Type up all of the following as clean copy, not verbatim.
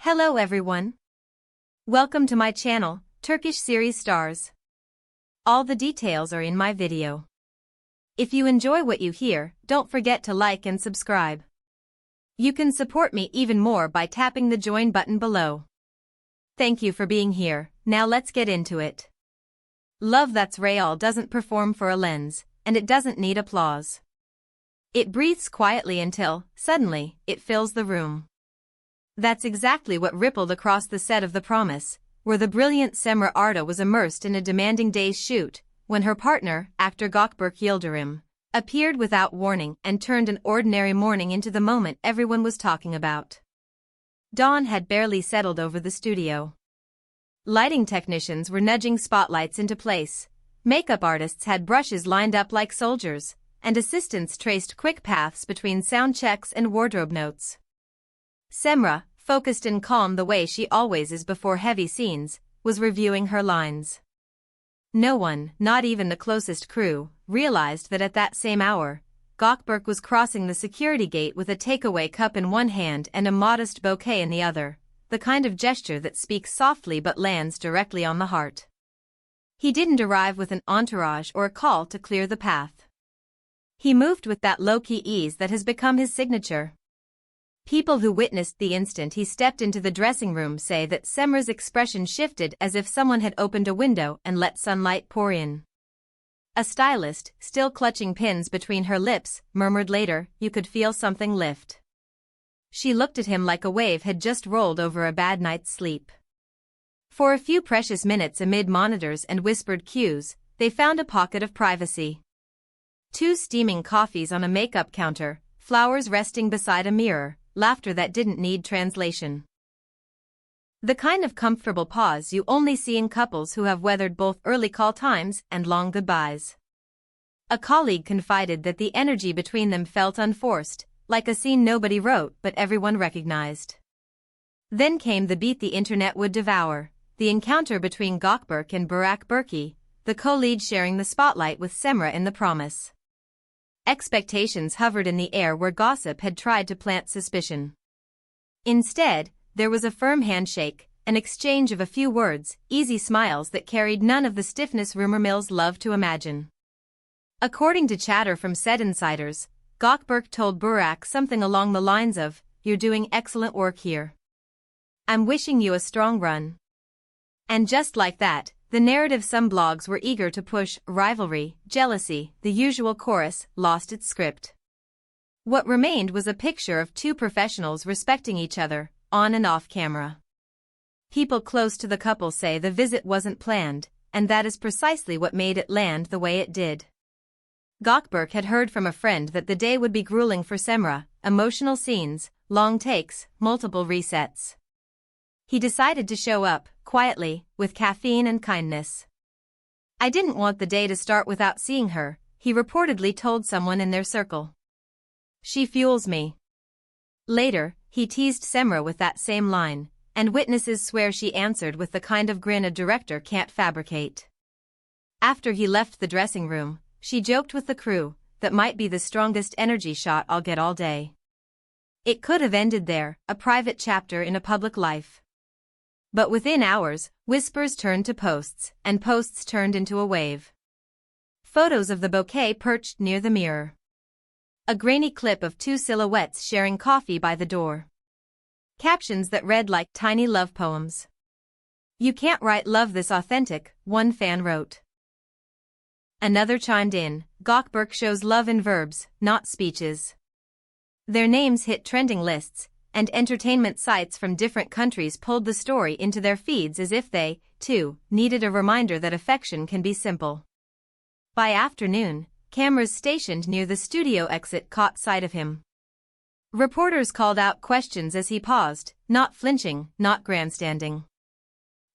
Hello everyone. Welcome to my channel, Turkish series stars. All the details are in my video. If you enjoy what you hear, don't forget to like and subscribe. You can support me even more by tapping the join button below. Thank you for being here. Now let's get into it. Love That's Real doesn't perform for a lens, and it doesn't need applause. It breathes quietly until, suddenly, it fills the room. That's exactly what rippled across the set of The Promise, where the brilliant Cemre Arda was immersed in a demanding day's shoot, when her partner, actor Gökberk Yıldırım, appeared without warning and turned an ordinary morning into the moment everyone was talking about. Dawn had barely settled over the studio. Lighting technicians were nudging spotlights into place, makeup artists had brushes lined up like soldiers, and assistants traced quick paths between sound checks and wardrobe notes. Cemre, focused and calm the way she always is before heavy scenes, was reviewing her lines. No one, not even the closest crew, realized that at that same hour, Gökberk was crossing the security gate with a takeaway cup in one hand and a modest bouquet in the other, the kind of gesture that speaks softly but lands directly on the heart. He didn't arrive with an entourage or a call to clear the path. He moved with that low-key ease that has become his signature. People who witnessed the instant he stepped into the dressing room say that Cemre's expression shifted as if someone had opened a window and let sunlight pour in. A stylist, still clutching pins between her lips, murmured later, "You could feel something lift." She looked at him like a wave had just rolled over a bad night's sleep. For a few precious minutes amid monitors and whispered cues, they found a pocket of privacy. 2 steaming coffees on a makeup counter, flowers resting beside a mirror, laughter that didn't need translation. The kind of comfortable pause you only see in couples who have weathered both early call times and long goodbyes. A colleague confided that the energy between them felt unforced, like a scene nobody wrote but everyone recognized. Then came the beat the internet would devour, the encounter between Gökberk and Burki, the co-lead sharing the spotlight with Cemre in The Promise. Expectations hovered in the air where gossip had tried to plant suspicion. Instead, there was a firm handshake, an exchange of a few words, easy smiles that carried none of the stiffness rumor mills love to imagine. According to chatter from set insiders, Gökberk told Burki something along the lines of, "You're doing excellent work here. I'm wishing you a strong run." And just like that, the narrative some blogs were eager to push, rivalry, jealousy, the usual chorus, lost its script. What remained was a picture of 2 professionals respecting each other, on and off camera. People close to the couple say the visit wasn't planned, and that is precisely what made it land the way it did. Gökberk had heard from a friend that the day would be grueling for Cemre, emotional scenes, long takes, multiple resets. He decided to show up, quietly, with caffeine and kindness. "I didn't want the day to start without seeing her," he reportedly told someone in their circle. "She fuels me." Later, he teased Cemre with that same line, and witnesses swear she answered with the kind of grin a director can't fabricate. After he left the dressing room, she joked with the crew, "That might be the strongest energy shot I'll get all day." It could have ended there, a private chapter in a public life. But within hours, whispers turned to posts, and posts turned into a wave. Photos of the bouquet perched near the mirror. A grainy clip of 2 silhouettes sharing coffee by the door. Captions that read like tiny love poems. "You can't write love this authentic," one fan wrote. Another chimed in, "Gökberk shows love in verbs, not speeches." Their names hit trending lists, and entertainment sites from different countries pulled the story into their feeds as if they, too, needed a reminder that affection can be simple. By afternoon, cameras stationed near the studio exit caught sight of him. Reporters called out questions as he paused, not flinching, not grandstanding.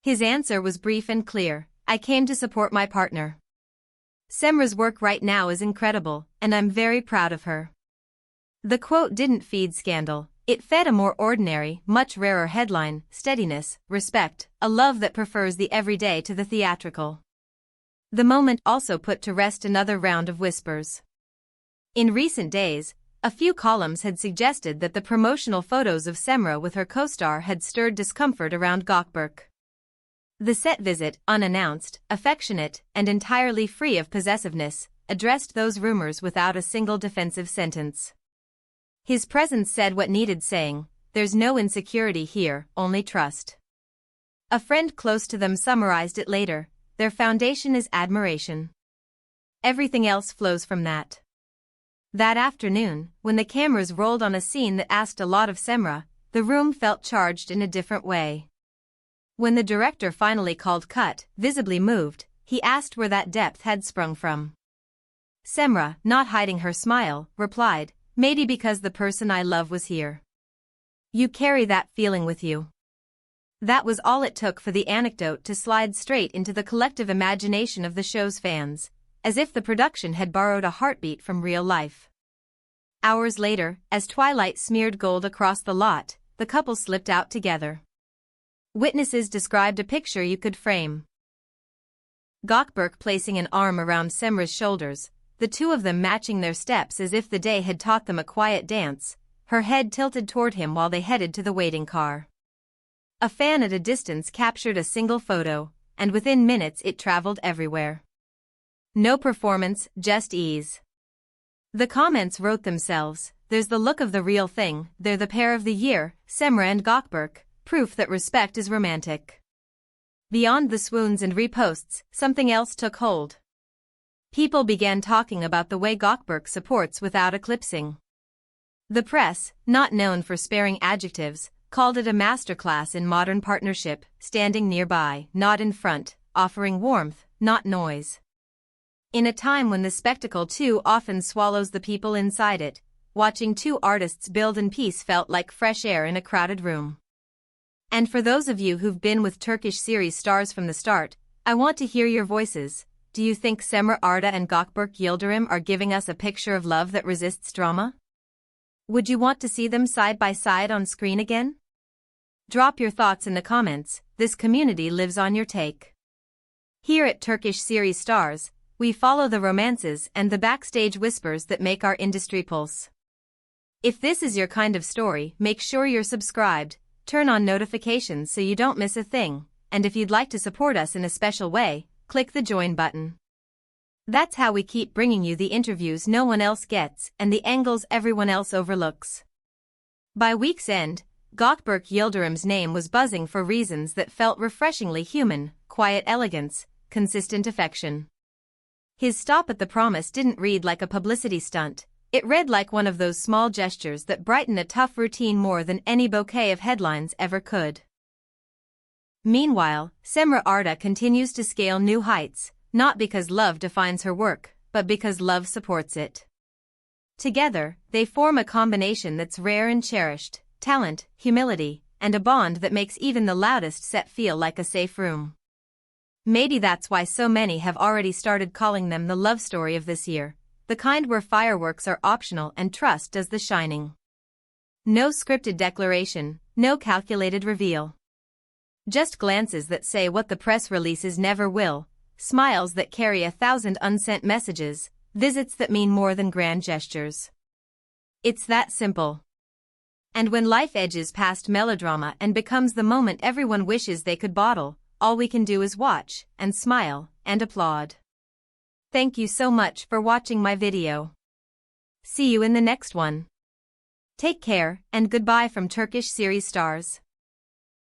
His answer was brief and clear, "I came to support my partner. Cemre's work right now is incredible, and I'm very proud of her." The quote didn't feed scandal. It fed a more ordinary, much rarer headline: steadiness, respect, a love that prefers the everyday to the theatrical. The moment also put to rest another round of whispers. In recent days, A few columns had suggested that the promotional photos of Cemre with her co-star had stirred discomfort around Gökberk. The set visit, unannounced, affectionate, and entirely free of possessiveness, addressed those rumors without a single defensive sentence. His presence said what needed saying: "There's no insecurity here, only trust." A friend close to them summarized it later: "Their foundation is admiration. Everything else flows from that." That afternoon, when the cameras rolled on a scene that asked a lot of Cemre, the room felt charged in a different way. When the director finally called cut, visibly moved, he asked where that depth had sprung from. Cemre, not hiding her smile, replied, "Maybe because the person I love was here." "You carry that feeling with you." That was all it took for the anecdote to slide straight into the collective imagination of the show's fans, as if the production had borrowed a heartbeat from real life. Hours later, as twilight smeared gold across the lot, the couple slipped out together. Witnesses described a picture you could frame. Gökberk placing an arm around Cemre's shoulders, the two of them matching their steps as if the day had taught them a quiet dance, her head tilted toward him while they headed to the waiting car. A fan at a distance captured a single photo, and within minutes it traveled everywhere. "No performance, just ease." The comments wrote themselves: "There's the look of the real thing, they're the pair of the year, Cemre and Gökberk, proof that respect is romantic." Beyond the swoons and reposts, something else took hold. People began talking about the way Gökberk supports without eclipsing. The press, not known for sparing adjectives, called it a masterclass in modern partnership, standing nearby, not in front, offering warmth, not noise. In a time when the spectacle too often swallows the people inside it, watching two artists build in peace felt like fresh air in a crowded room. And for those of you who've been with Turkish series stars from the start, I want to hear your voices. Do you think Cemre Arda and Gökberk Yıldırım are giving us a picture of love that resists drama? Would you want to see them side by side on screen again? Drop your thoughts in the comments. This community lives on your take. Here at Turkish series stars, we follow the romances and the backstage whispers that make our industry pulse. If this is your kind of story, make sure you're subscribed, turn on notifications so you don't miss a thing, and if you'd like to support us in a special way, click the join button. That's how we keep bringing you the interviews no one else gets and the angles everyone else overlooks. By week's end, Gökberk Yıldırım's name was buzzing for reasons that felt refreshingly human: quiet elegance, consistent affection. His stop at the promise didn't read like a publicity stunt, it read like one of those small gestures that brighten a tough routine more than any bouquet of headlines ever could. Meanwhile, Cemre Arda continues to scale new heights, not because love defines her work, but because love supports it. Together, they form a combination that's rare and cherished: talent, humility, and a bond that makes even the loudest set feel like a safe room. Maybe that's why so many have already started calling them the love story of this year, the kind where fireworks are optional and trust does the shining. No scripted declaration, no calculated reveal. Just glances that say what the press releases never will, smiles that carry 1,000 unsent messages, visits that mean more than grand gestures. It's that simple. And when life edges past melodrama and becomes the moment everyone wishes they could bottle, all we can do is watch, and smile, and applaud. Thank you so much for watching my video. See you in the next one. Take care, and goodbye from Turkish series stars.